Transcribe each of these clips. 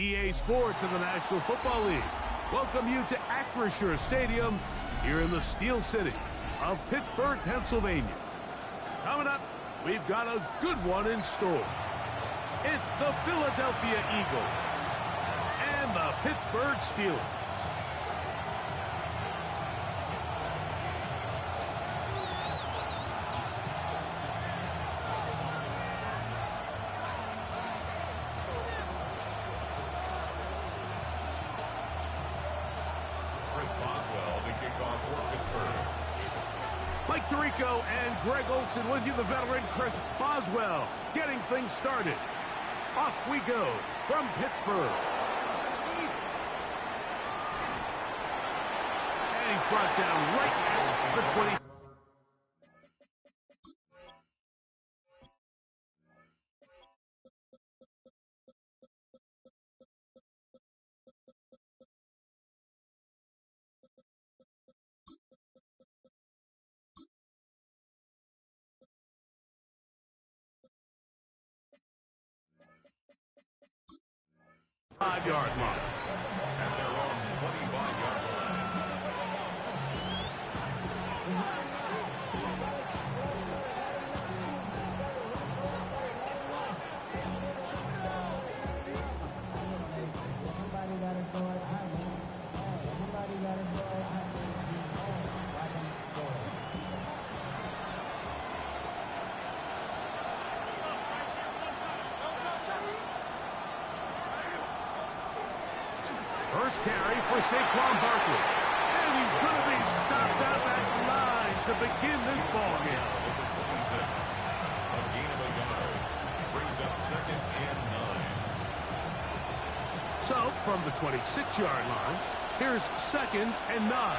EA Sports and the National Football League welcome you to Acrisure Stadium here in the Steel City of Pittsburgh, Pennsylvania. Coming up, we've got a good one in store. It's the Philadelphia Eagles and the Pittsburgh Steelers. Mike Tirico and Greg Olsen with you, the veteran Chris Boswell, getting things started. Off we go from Pittsburgh. And he's brought down right at the 20. Five-yard line. At their own 25-yard line. First carry for Saquon Barkley. And he's going to be stopped at that line to begin this ball game. A gain of a yard. Brings up 2nd and 9. So, from the 26-yard line, here's 2nd and 9.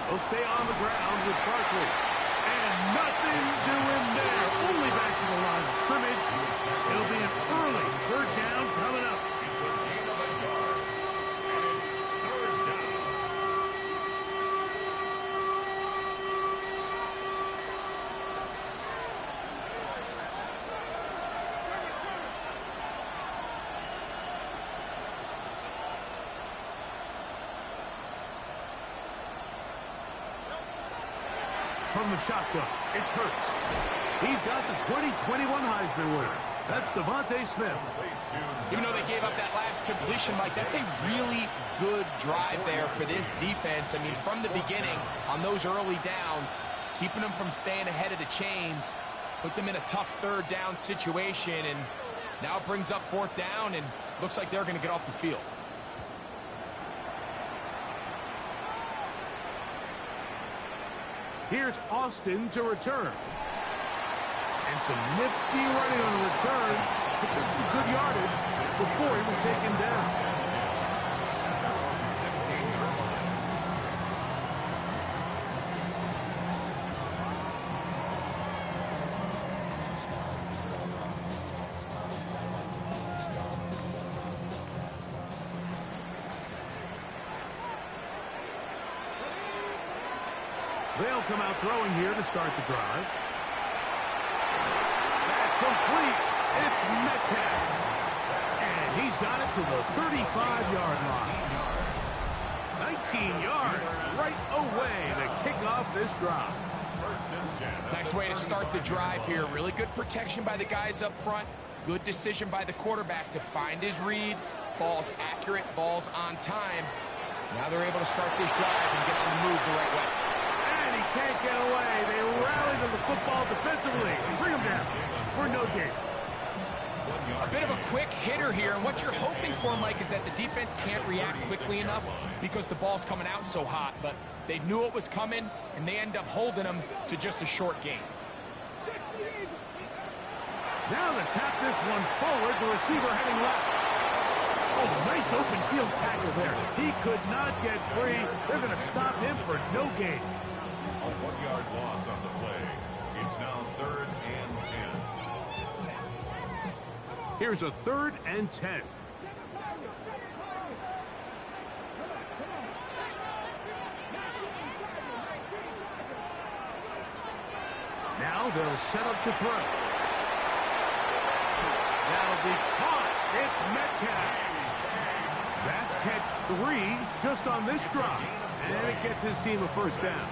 He'll stay on the ground with Barkley. And nothing doing there. Only back to the line of scrimmage. It'll be an early 3rd down coming up. It's a gain of a yard. And it's 3rd down. From the shotgun, it's Hurts. He's got the 2021 Heisman winner. That's Devontae Smith. Even though they gave up that last completion, Mike, that's a really good drive there for this defense. I mean, from the beginning, on those early downs, keeping them from staying ahead of the chains, put them in a tough 3rd down situation, and now it brings up 4th down, and looks like they're going to get off the field. Here's Austin to return. And some nifty running on the return. Picked up some good yardage before he was taken down. They'll come out throwing here to start the drive. That's complete. It's Metcalf. And he's got it to the 35-yard line. 19 yards right away to kick off this drive. Nice way to start the drive here. Really good protection by the guys up front. Good decision by the quarterback to find his read. Ball's accurate, ball's on time. Now they're able to start this drive and get on the move the right way. Can't get away. They rally to the football defensively and bring him down for no gain. A bit of a quick hitter here, and what you're hoping for, Mike, is that the defense can't react quickly enough because the ball's coming out so hot, but they knew it was coming, and they end up holding them to just a short gain. Now to tap this one forward, the receiver heading left. Oh, nice open field tackle there. He could not get free. They're going to stop him for no gain. A 1-yard loss on the play. It's now 3rd and 10. Here's a 3rd and 10. Now they'll set up to throw. That'll be caught. It's Metcalf. That's catch 3 just on this drive. And it gets his team a first down.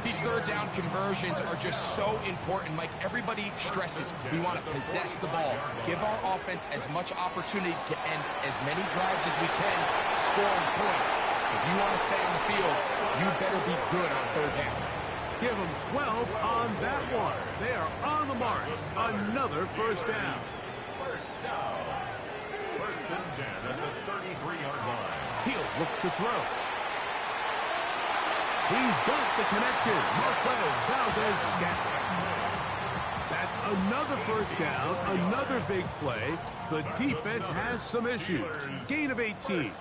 These third down conversions are just so important. Like everybody stresses, we want to possess the ball. Give our offense as much opportunity to end as many drives as we can, scoring points. So if you want to stay on the field, you better be good on third down. Give them 12 on that one. They are on the march. Another first down. First down. First and 10 at the 33-yard line. He'll look to throw. He's got the connection. Marquez Valdez-Scantling. That's another first down, another big play. The defense has some issues. Gain of 18.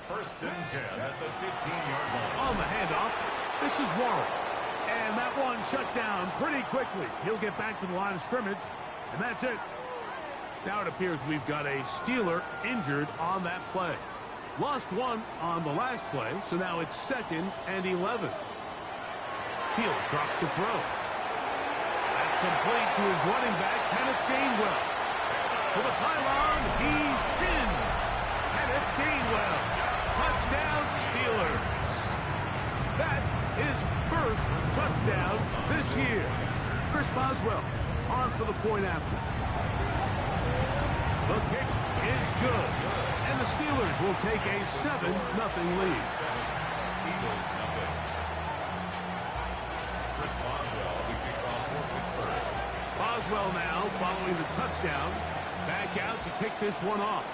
First and 10 at the 15-yard line. On the handoff, this is Warren. And that one shut down pretty quickly. He'll get back to the line of scrimmage, and that's it. Now it appears we've got a Steeler injured on that play. Lost one on the last play, so now it's 2nd and 11. He'll drop to throw. That's complete to his running back, Kenneth Gainwell. To the pylon, he's pinned. Kenneth Gainwell. Touchdown, Steelers. That is first touchdown this year. Chris Boswell on for the point after. The kick is good. And the Steelers will take a 7-0 lead. Eagles nothing. Chris Boswell, the kickoff for Pittsburgh. Boswell now following the touchdown. Back out to kick this one off.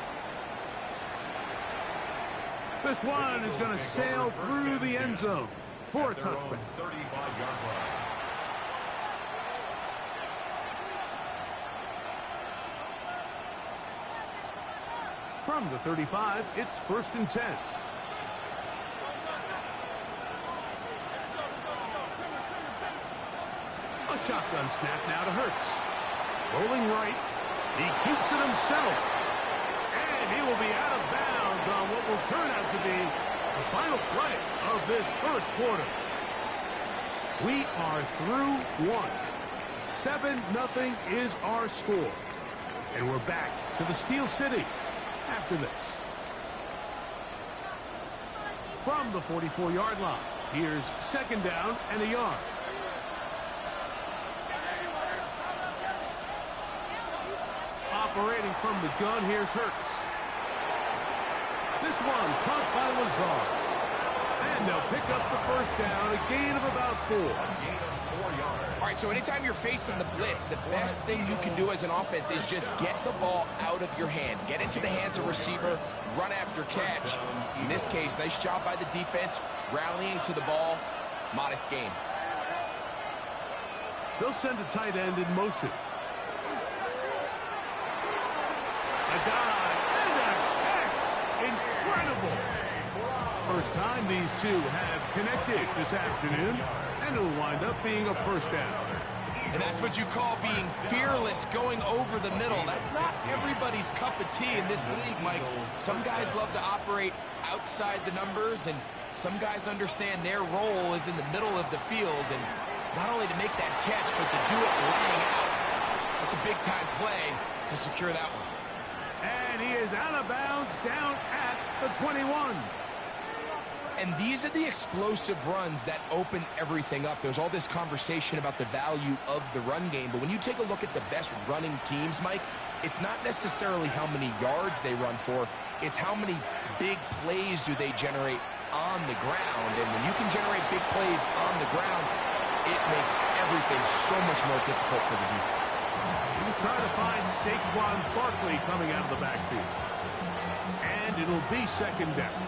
This one is going to sail through the end zone for a touchback. 35-yard line. From the 35, it's 1st and 10. A shotgun snap now to Hurts. Rolling right. He keeps it himself. And he will be out of bounds on what will turn out to be the final play of this first quarter. We are through one. 7-0 is our score. And we're back to the Steel City after this. From the 44-yard line, here's 2nd down and a yard. Operating from the gun, here's Hurts. This one caught by Lazard. And they'll pick up the first down, a gain of about 4. A gain of 4 yards. All right, so anytime you're facing the blitz, the best thing you can do as an offense is just get the ball out of your hand. Get into the hands of receiver, run after catch. In this case, nice job by the defense, rallying to the ball. Modest gain. They'll send a tight end in motion. A dive and a catch. Incredible. First time these two have connected this afternoon, and it'll wind up being a first down. And that's what you call being fearless, going over the middle. That's not everybody's cup of tea in this league, Mike. Some guys love to operate outside the numbers, and some guys understand their role is in the middle of the field, and not only to make that catch, but to do it laying out. That's a big-time play to secure that one. And he is out of bounds down at the 21. And these are the explosive runs that open everything up. There's all this conversation about the value of the run game, but when you take a look at the best running teams, Mike, it's not necessarily how many yards they run for, it's how many big plays do they generate on the ground. And when you can generate big plays on the ground, it makes everything so much more difficult for the defense. He was trying to find Saquon Barkley coming out of the backfield. And it'll be 2nd down.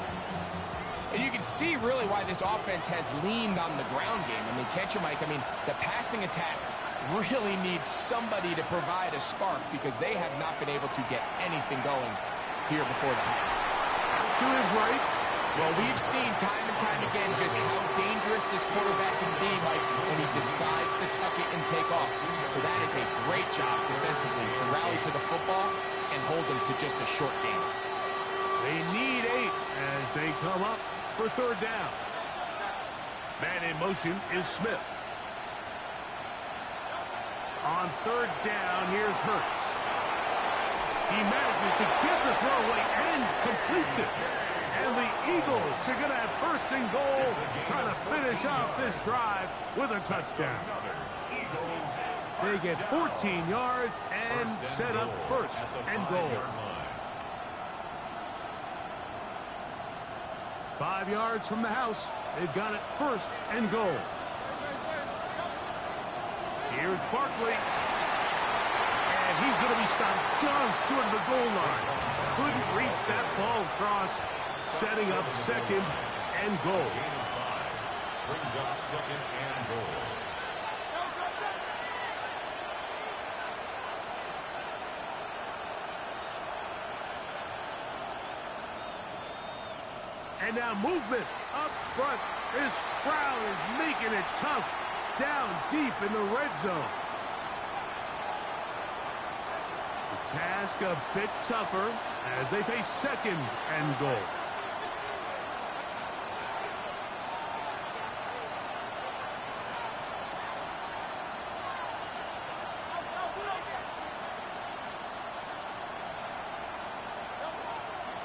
And you can see really why this offense has leaned on the ground game. I mean, can't you, Mike? I mean, the passing attack really needs somebody to provide a spark because they have not been able to get anything going here before the half. To his right. Well, we've seen time and time again just how dangerous this quarterback can be, Mike, when he decides to tuck it and take off. So that is a great job defensively to rally to the football and hold them to just a short game. They need 8 as they come up for 3rd down. Man in motion is Smith. On third down, here's Hurts. He manages to get the throw away and completes it. And the Eagles are going to have first and goal, trying to finish off this drive with a touchdown. They get 14 yards and set up first and goal. 5 yards from the house. They've got it first and goal. Here's Barkley. And he's going to be stopped just short of the goal line. Couldn't reach that ball across, setting up second and goal. Brings up second and goal. And now movement up front. This crowd is making it tough down deep in the red zone. The task a bit tougher as they face second and goal.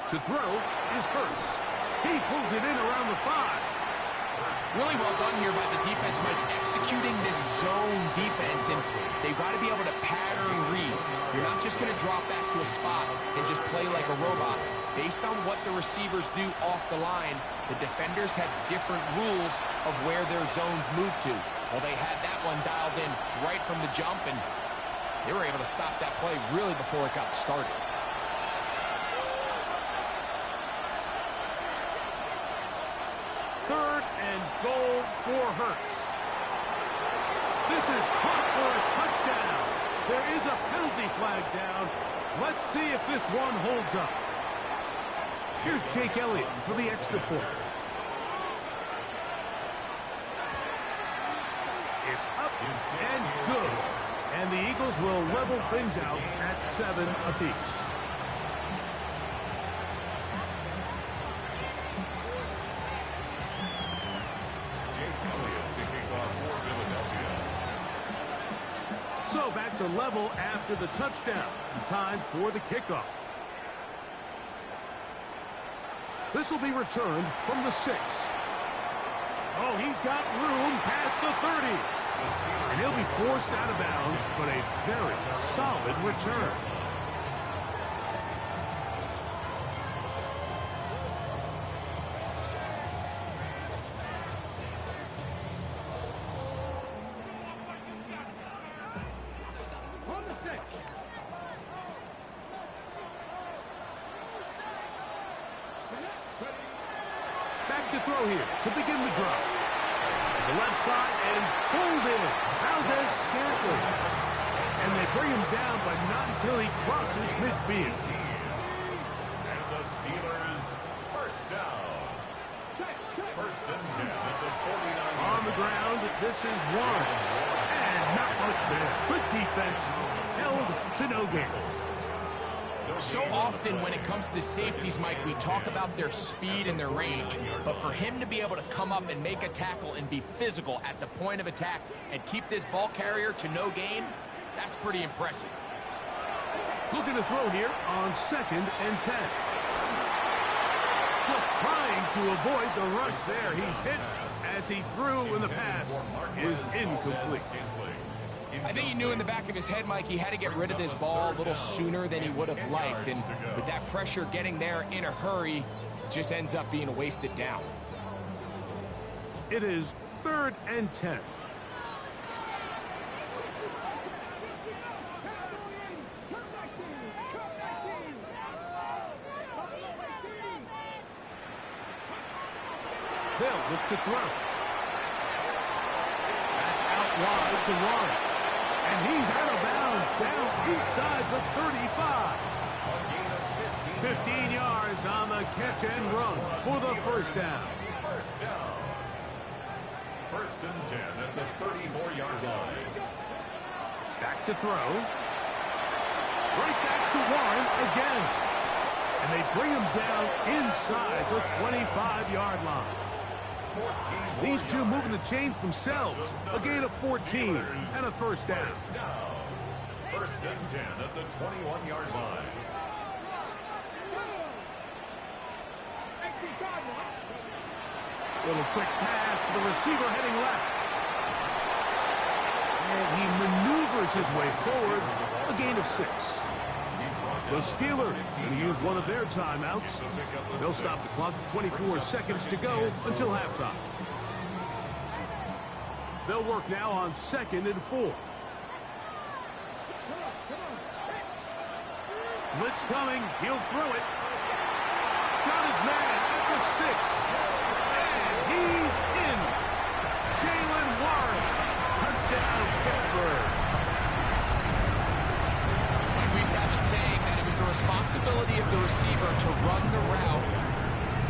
To throw is Hurts. He pulls it in around the 5. Really well done here by the defense, Mike, executing this zone defense, and they've got to be able to pattern read. You're not just going to drop back to a spot and just play like a robot. Based on what the receivers do off the line, the defenders have different rules of where their zones move to. Well, they had that one dialed in right from the jump, and they were able to stop that play really before it got started. Third and goal for Hurts. This is caught for a touchdown. There is a penalty flag down. Let's see if this one holds up. Here's Jake Elliott for the extra point. It's up and good. And the Eagles will level things out at 7 apiece. So back to level after the touchdown. Time for the kickoff. This will be returned from the 6. Oh, he's got room past the 30. And he'll be forced out of bounds, but a very solid return. Back to throw here to begin the drive. To the left side and pulled in. Valdez-Scantling. And they bring him down, but not until he crosses midfield. And the Steelers first down. First and 10 at the 49. On the ground, this is 1. And not much there. Good defense. Held to no gain. So often when it comes to safeties, Mike, we talk about their speed and their range. But for him to be able to come up and make a tackle and be physical at the point of attack and keep this ball carrier to no gain, that's pretty impressive. Looking to throw here on 2nd and 10. Just trying to avoid the rush there. He's hit as he threw, and the pass is incomplete. I think he knew in the back of his head, Mike, he had to get rid of this ball a little sooner than he would have liked. And with that pressure getting there in a hurry, it just ends up being a wasted down. It is 3rd and 10. They'll look to throw. That's out wide to Warren. And he's out of bounds down inside the 35. 15 yards on the catch and run for the first down. First down. First and 10 at the 34-yard line. Back to throw. Right back to Warren again. And they bring him down inside the 25-yard line. These two moving the chains themselves. A gain of 14 and a first down. First and 10 at the 21-yard line. Little quick pass to the receiver heading left. And he maneuvers his way forward. A gain of 6. The Steelers going to use one of their timeouts. They'll stop the clock. 24 seconds to go until halftime. They'll work now on 2nd and 4. Blitz coming. He'll throw it. Got his man at the 6. He's in. Jaylen Warren. Touchdown, Pittsburgh. We used to have a saying that it was the responsibility of the receiver to run the route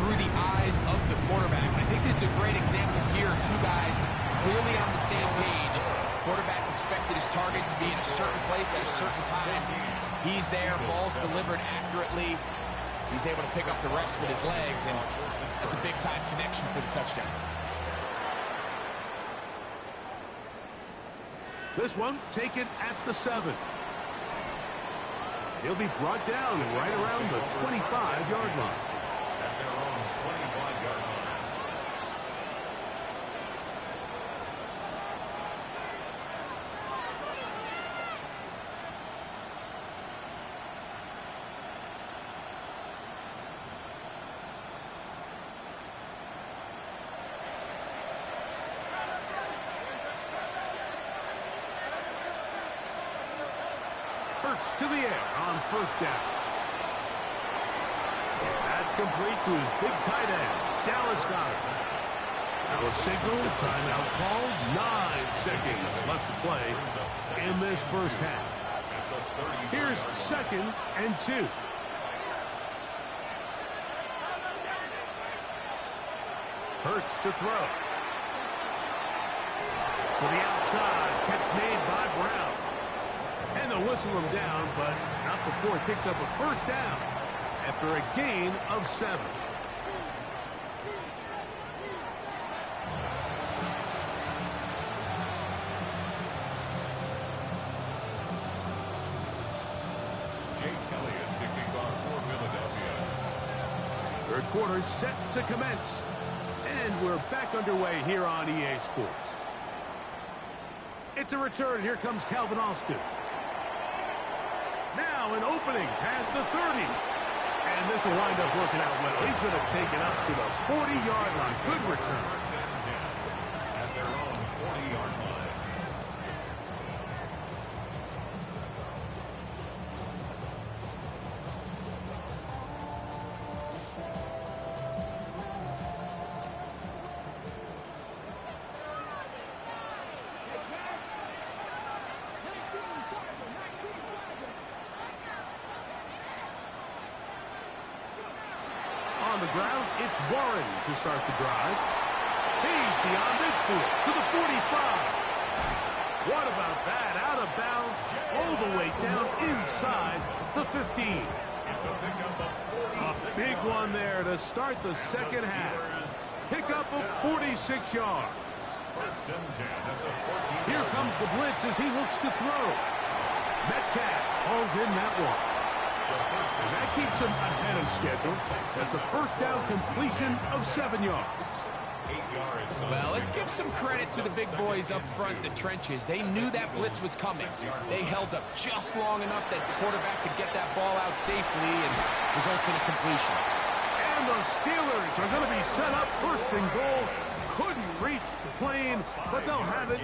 through the eyes of the quarterback. I think this is a great example here. Two guys clearly on the same page. Quarterback expected his target to be in a certain place at a certain time. He's there. Ball's delivered accurately. He's able to pick up the rest with his legs, and that's a big-time connection for the touchdown. This one taken at the 7. He'll be brought down right around the 25-yard line. At their own 25-yard line. Hurts to the air on 1st down. That's complete to his big tight end, Dallas Goedert. Now a signal, timeout called. 9 seconds left to play in this first half. Here's 2nd and 2. Hurts to throw. To the outside, catch made by Brown. And they'll whistle him down, but not before he picks up a 1st down after a gain of 7. Jake Elliott to kick off for Philadelphia. 3rd quarter set to commence. And we're back underway here on EA Sports. It's a return. Here comes Calvin Austin. Now an opening past the 30. And this will wind up working out well. He's going to take it up to the 40-yard line. Good return. First and 10 at their own 40-yard line. On the ground, it's Warren to start the drive. He's beyond midfield to the 45. What about that? Out of bounds, all the way down inside the 15. It's a pickup of 46 A big one there to start the second half. Pickup of 46 yards. First and 10 at the 14. Here comes the blitz as he looks to throw. Metcalf hauls in that one. And that keeps him ahead of schedule. That's a 1st down completion of 7 yards. 8 yards. Well, let's give some credit to the big boys up front in the trenches. They knew that blitz was coming. They held up just long enough that the quarterback could get that ball out safely and results in a completion. And the Steelers are going to be set up 1st and goal. Couldn't reach the plane, but they'll have it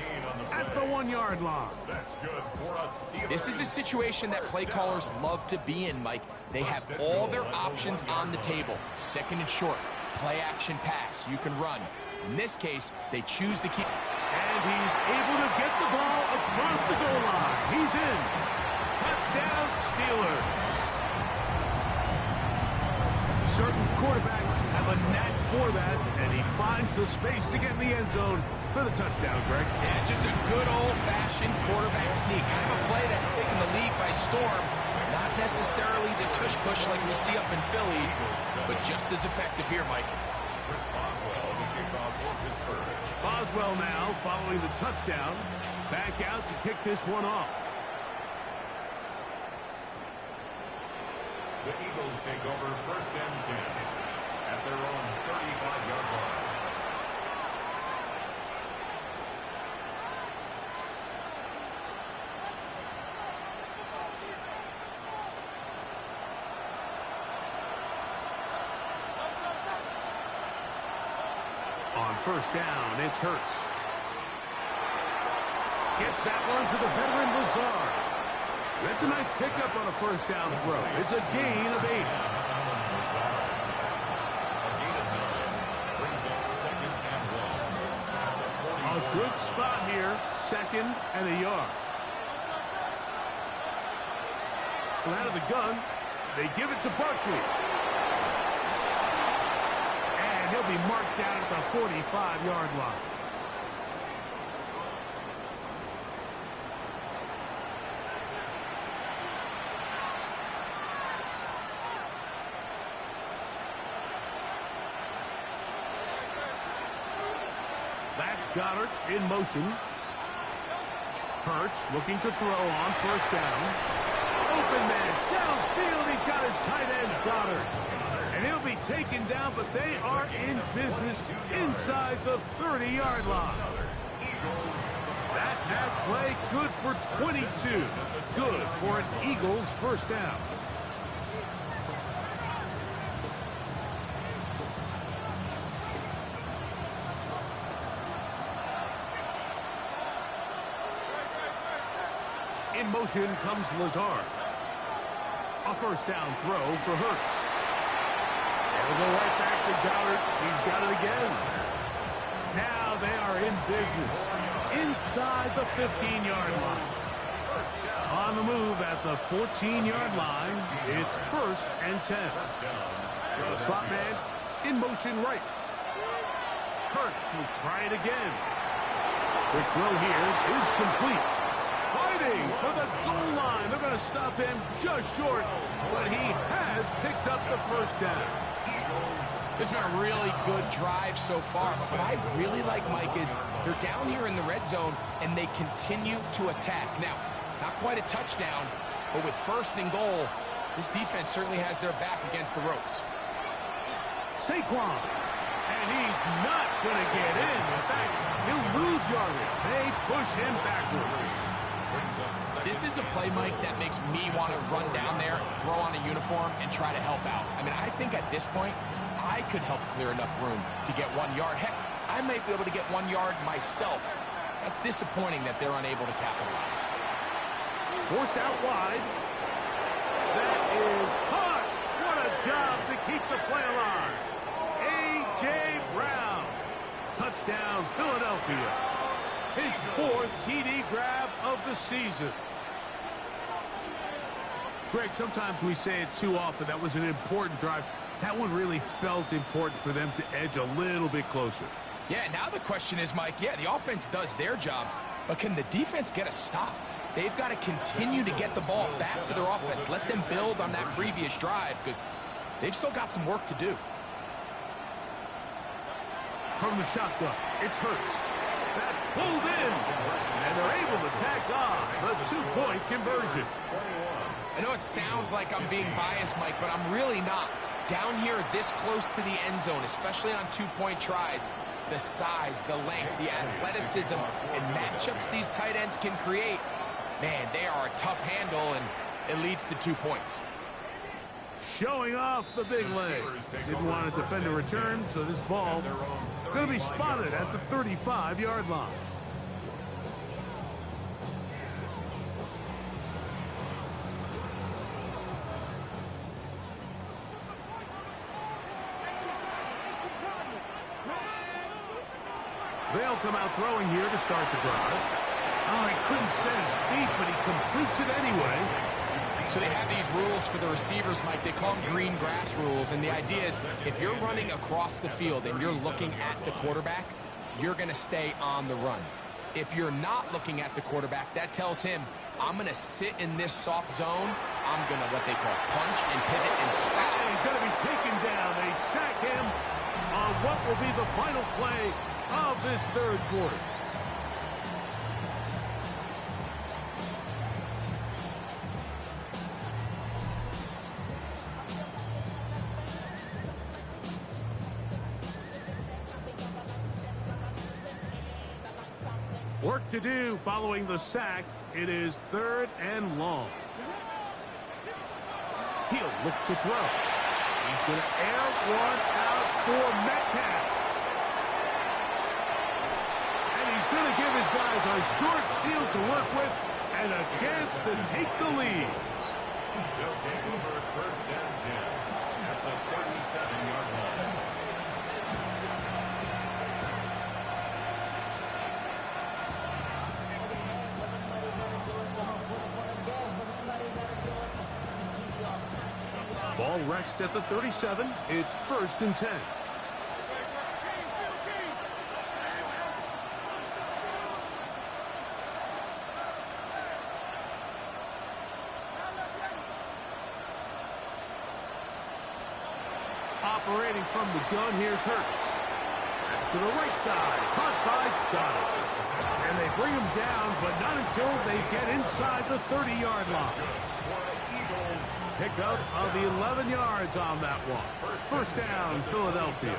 at the 1-yard line. That's good for a Steelers. This is a situation that play callers love to be in, Mike. They have all their options on the table. 2nd and short, play action pass, you can run. In this case, they choose to keep. And he's able to get the ball across the goal line. He's in. Touchdown, Steelers. Certain quarterbacks have a knack for that, and he finds the space to get in the end zone for the touchdown, Greg. Yeah, just a good old-fashioned quarterback sneak. Kind of a play that's taken the league by storm. Not necessarily the tush-push like we see up in Philly, but just as effective here, Mike. Chris Boswell to kick off for Pittsburgh. Boswell now following the touchdown. Back out to kick this one off. The Eagles take over 1st and 10 at their own 35-yard line. On 1st down, it's Hurts. Gets that one to the veteran Lazard. That's a nice pickup on a 1st down throw. It's a gain of 8. A good spot here, 2nd and a yard. From out of the gun, they give it to Barkley. And he'll be marked down at the 45-yard line. That's Goddard in motion. Hurts looking to throw on 1st down. Open man downfield. He's got his tight end Goddard. And he'll be taken down, but they are in business inside the 30-yard line. That pass play good for 22. Good for an Eagles 1st down. In motion comes Lazard. A 1st down throw for Hurts. It'll go right back to Goddard. He's got it again. Now they are in business inside the 15-yard line. On the move at the 14-yard line, it's 1st and 10. The slot man in motion right. Hurts will try it again. The throw here is complete. Fighting for the goal line. They're going to stop him just short, but he has picked up the 1st down. This has been a really good drive so far. What I really like, Mike, is they're down here in the red zone, and they continue to attack. Now, not quite a touchdown, but with 1st and goal, this defense certainly has their back against the ropes. Saquon, and he's not going to get in. In fact, he'll lose yardage. They push him backwards. This is a play, Mike, that makes me want to run down there, throw on a uniform, and try to help out. I mean, I think at this point, I could help clear enough room to get 1 yard. Heck, I might be able to get 1 yard myself. That's disappointing that they're unable to capitalize. Forced out wide. That is caught. What a job to keep the play alive. A.J. Brown. Touchdown, Philadelphia. His 4th TD grab of the season. Greg, sometimes we say it too often. That was an important drive. That one really felt important for them to edge a little bit closer. Yeah, now the question is, Mike, yeah, the offense does their job, but can the defense get a stop? They've got to continue to get the ball back to their offense. Let them build on that previous drive because they've still got some work to do. From the shotgun, it's Hurts. That's pulled in, and they're able to tack on the 2-point conversion. I know it sounds like I'm being biased, Mike, but I'm really not. Down here this close to the end zone, especially on 2-point tries, the size, the length, the athleticism, and matchups these tight ends can create, man, they are a tough handle, and it leads to 2 points. Showing off the big leg. Didn't want to defend a return, so this ball going to be spotted at the 35-yard line. They'll come out throwing here to start the drive. Oh, he couldn't set his feet, but he completes it anyway. So they have these rules for the receivers, Mike. They call them green grass rules. And the idea is if you're running across the field and you're looking at the quarterback, you're going to stay on the run. If you're not looking at the quarterback, that tells him, I'm going to sit in this soft zone. I'm going to what they call punch and pivot and stop. And he's going to be taken down. They sack him on what will be the final play of this third quarter. Work to do following the sack. It is 3rd and long. He'll look to throw. He's going to air one out for Metcalf. And he's going to give his guys a short field to work with and a chance to take the lead. They'll take over 1st and 10 at the 37-yard line. Ball rests at the 37. It's 1st and 10. Operating from the gun, here's Hurts. To the right side, caught by Donald. And they bring him down, but not until they get inside the 30-yard line. Pickup of 11 yards on that one. 1st down, Philadelphia.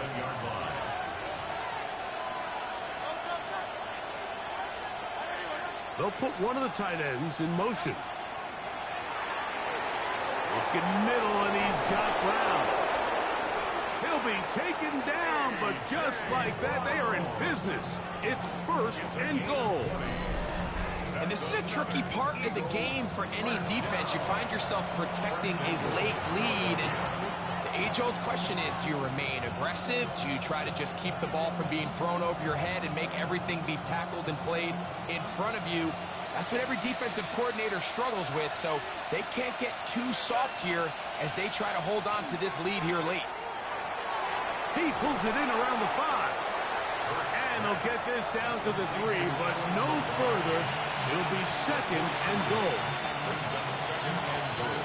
They'll put one of the tight ends in motion. Looking middle, and he's got Brown. He'll be taken down, but just like that, they are in business. It's 1st and goal. And this is a tricky part of the game for any defense. You find yourself protecting a late lead. And the age-old question is, do you remain aggressive? Do you try to just keep the ball from being thrown over your head and make everything be tackled and played in front of you? That's what every defensive coordinator struggles with. So they can't get too soft here as they try to hold on to this lead here late. He pulls it in around the 5. And they'll get this down to the 3, but no further. It'll be 2nd and goal. Brings up 2nd and goal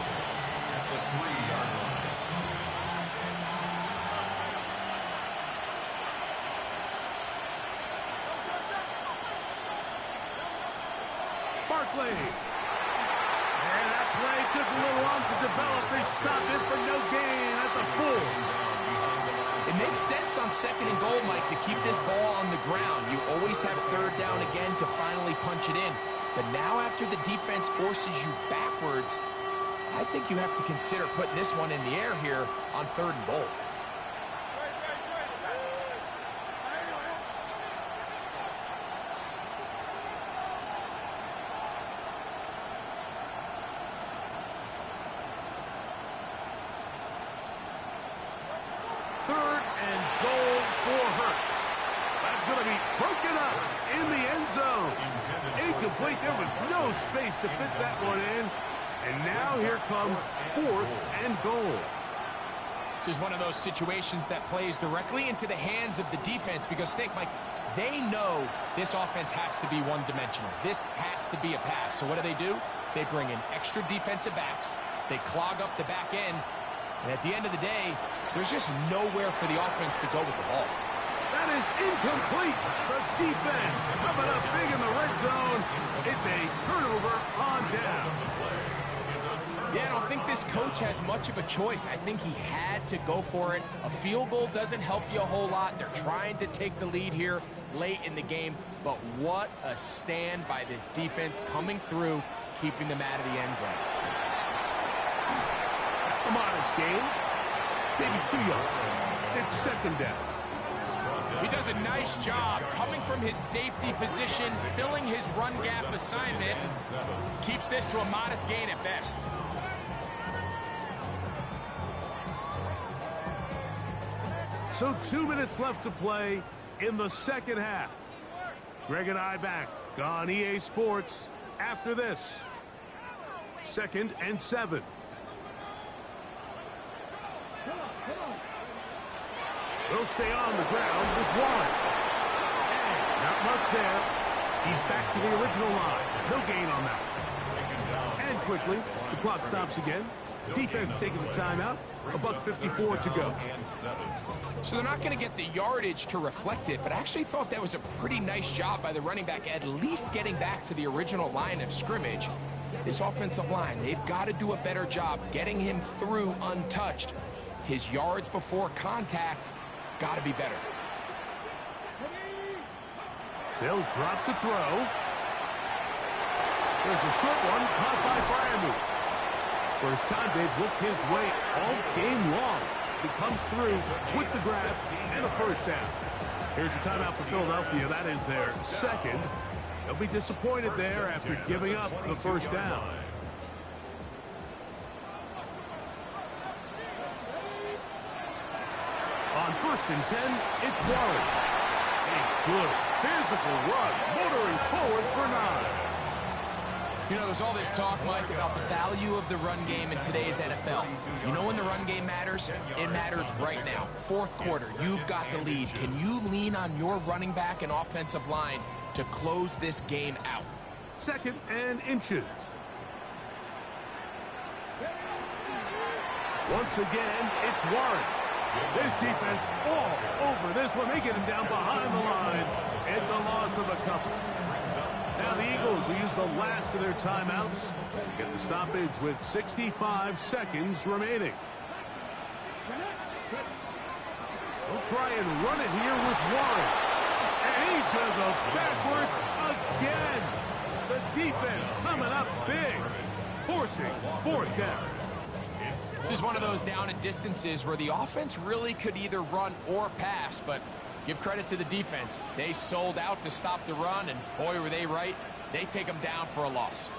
at the 3-yard line. Barkley. And that play took a little long to develop. They stopped it for no gain at the 4. It makes sense on 2nd and goal, Mike, to keep this ball on the ground. You always have 3rd down again to finally punch it in. But now after the defense forces you backwards, I think you have to consider putting this one in the air here on 3rd and goal. Incomplete. There was no space to fit that one in. And now here comes 4th and goal. This is one of those situations that plays directly into the hands of the defense because, think, Mike, they know this offense has to be one-dimensional. This has to be a pass. So what do? They bring in extra defensive backs. They clog up the back end. And at the end of the day, there's just nowhere for the offense to go with the ball. That is incomplete. The defense coming up big in the red zone. It's a turnover on down. Yeah, I don't think this coach has much of a choice. I think he had to go for it. A field goal doesn't help you a whole lot. They're trying to take the lead here late in the game. But what a stand by this defense coming through, keeping them out of the end zone. A modest gain. Maybe 2 yards. It's 2nd down. He does a nice job coming from his safety position, filling his run gap assignment. Keeps this to a modest gain at best. So 2 minutes left to play in the 2nd half. Greg and I back on EA Sports after this. 2nd and 7. They'll stay on the ground with one. And not much there. He's back to the original line. No gain on that. And quickly, the clock stops again. Defense taking the timeout. $1:54 to go. So they're not going to get the yardage to reflect it, but I actually thought that was a pretty nice job by the running back, at least getting back to the original line of scrimmage. This offensive line, they've got to do a better job getting him through untouched. His yards before contact got to be better. They'll drop to throw. There's a short one caught by Freiermuth. First time Dave's looked his way all game long. He comes through with the grab and a first down. Here's your timeout for Philadelphia. That is their second. They'll be disappointed there after giving up the first down. On 1st and 10, it's Warren. A good physical run, motoring forward for 9. You know, there's all this talk, Mike, about the value of the run game in today's NFL. You know when the run game matters? It matters right now. 4th quarter, you've got the lead. Can you lean on your running back and offensive line to close this game out? 2nd and inches. Once again, it's Warren. This defense all over this one. They get him down behind the line. It's a loss of a couple. Now the Eagles will use the last of their timeouts to get the stoppage with 65 seconds remaining. They'll try and run it here with Warren. And he's going to go backwards again. The defense coming up big, forcing 4th down. This is one of those down and distances where the offense really could either run or pass, but give credit to the defense. They sold out to stop the run, and boy, were they right. They take them down for a loss.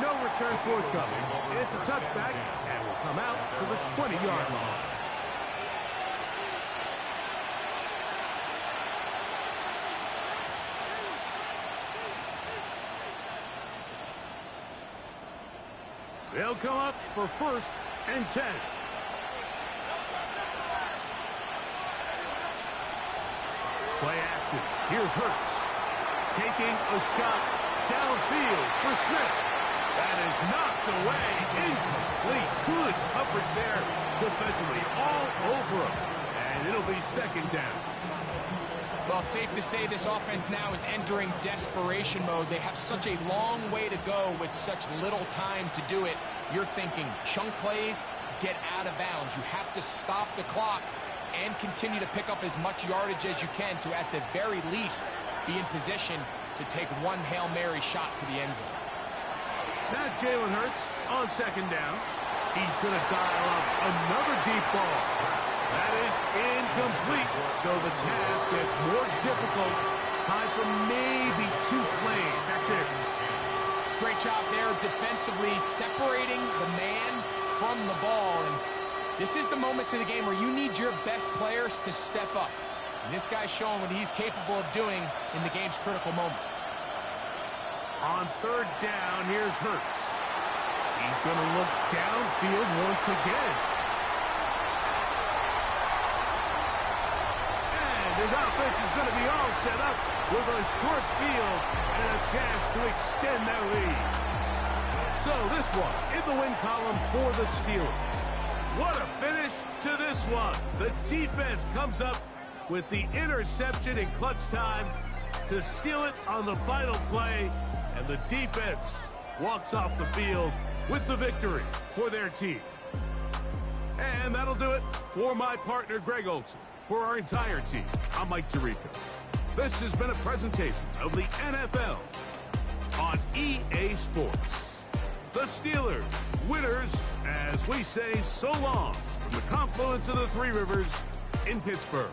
No return forthcoming. It's a touchback and will come out to the 20-yard line. They'll come up for 1st and 10. Play action. Here's Hurts. Taking a shot downfield for Smith. That is knocked away. Incomplete. Good coverage there defensively. All over him. And it'll be 2nd down. Well, it's safe to say this offense now is entering desperation mode. They have such a long way to go with such little time to do it. You're thinking chunk plays, get out of bounds. You have to stop the clock and continue to pick up as much yardage as you can to, at the very least, be in position to take one Hail Mary shot to the end zone. Now Jalen Hurts on 2nd down. He's going to dial up another deep ball. That is incomplete. So the task gets more difficult. Time for maybe 2 plays. That's it. Great job there defensively, separating the man from the ball. And this is the moments in the game where you need your best players to step up. And this guy's showing what he's capable of doing in the game's critical moment. On 3rd down, here's Hurts. He's going to look downfield once again. And his offense is going to be all set up with a short field and a chance to extend their lead. So this one in the win column for the Steelers. What a finish to this one. The defense comes up with the interception in clutch time to seal it on the final play. And the defense walks off the field with the victory for their team. And that'll do it for my partner, Greg Olsen. For our entire team, I'm Mike Tirico. This has been a presentation of the NFL on EA Sports. The Steelers, winners, as we say so long from the confluence of the Three Rivers in Pittsburgh.